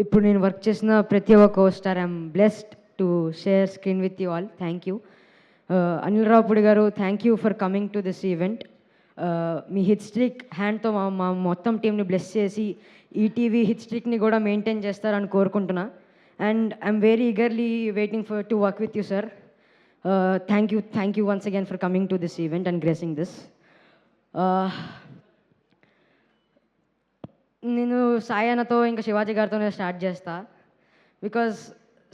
ఇప్పుడు నేను వర్క్ చేసిన ప్రతి ఒక్క costar I'm blessed to share screen with you all. Thank you. Anil Ravipudi garu, thank you for coming to this event. మీ hit streak హ్యాండ్తో మా మొత్తం టీంని బ్లెస్ చేసి ఈటీవీ హిట్ స్ట్రిక్ని కూడా మెయింటైన్ చేస్తారని కోరుకుంటున్నా. And I'm very eagerly waiting for to work with you sir. Thank you once again for coming to this event and gracing this. నేను సాయి అన్నతో ఇంకా శివాజీ గారితోనే స్టార్ట్ చేస్తా. బికాజ్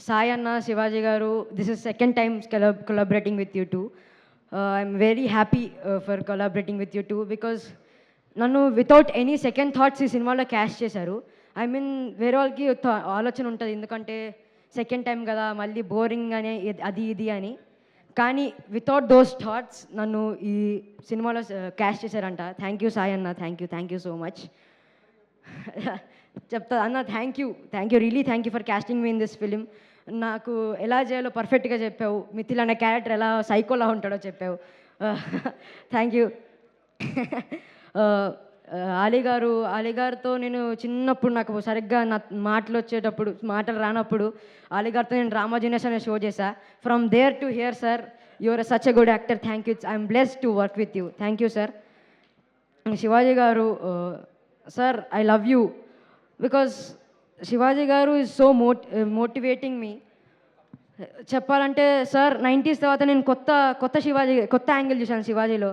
సాయి అన్న, శివాజీ గారు, this is second time collaborating with you two. I'm very happy for collaborating with you two because నన్ను without any second thoughts ఈ సినిమాలో cash చేశారు. ఐ మీన్ వేరే వాళ్ళకి ఆలోచన ఉంటుంది, ఎందుకంటే సెకండ్ టైం కదా మళ్ళీ బోరింగ్ అని అది ఇది అని. కానీ వితౌట్ దోస్ థాట్స్ నన్ను ఈ సినిమాలో క్యాష్ చేశారంట. థ్యాంక్ యూ సాయి అన్న, థ్యాంక్ యూ సో మచ్. చెప్తా అన్న, thank you really thank you for casting me in this film. నాకు ఎలా చేయాలో పర్ఫెక్ట్గా చెప్పావు. మిథిల్ అనే క్యారెక్టర్ ఎలా సైకోలా ఉంటాడో చెప్పావు. Thank you. అలీ గారితో నేను చిన్నప్పుడు నాకు సరిగ్గా నా మాటలు రానప్పుడు అలీ గారితో నేను డ్రామా జీనియస్ అనే షో చేశా. From there to here sir, your such a good actor. Thank you. I'm blessed to work with you. Thank you sir. Shivaji garu sir, I love you because Shivaji garu is so motivating మీ. చెప్పాలంటే sir 90s తర్వాత నేను కొత్త angle చూశాను శివాజీలో.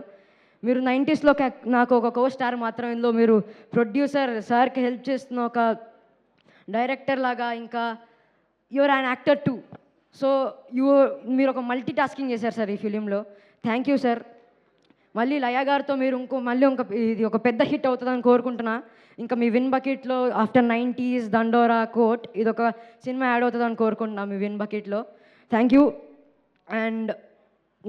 మీరు 90sలో నాకు ఒక co star మాత్రం, ఇందులో మీరు ప్రొడ్యూసర్ సార్కి హెల్ప్ చేస్తున్న ఒక డైరెక్టర్ లాగా, ఇంకా your an actor too. So మీరు ఒక మల్టీ టాస్కింగ్ చేశారు సార్ ఈ ఫిలింలో. Thank you sir. మళ్ళీ లయ గారితో మీరు ఇది ఒక పెద్ద హిట్ అవుతుందని కోరుకుంటున్నా. ఇంకా మీ విన్ బకెట్లో ఆఫ్టర్ 90s, దండోరా, కోట్, ఇది ఒక సినిమా యాడ్ అవుతుందని కోరుకుంటున్నా మీ విన్ బకెట్లో. Thank you. And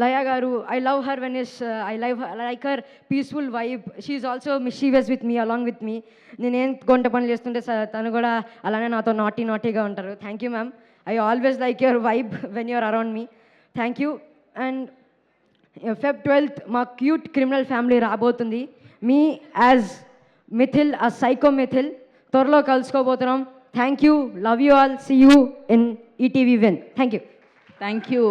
Laya garu, I like her peaceful vibe. She also mischievous with me, along with me. నేనేం కొంట పనులు చేస్తుంటే తను కూడా అలానే నాతో నాటీగా ఉంటారు. Thank you ma'am. I always like your vibe when you're around me. Thank you. And Feb 12th మా క్యూట్ క్రిమినల్ ఫ్యామిలీ రాబోతుంది. మీ యాజ్ మిథిల్, ఆ సైకో మిథిల్, త్వరలో కలుసుకోబోతున్నాం. Thank you. Love you all. See you in ETV Win. Thank you.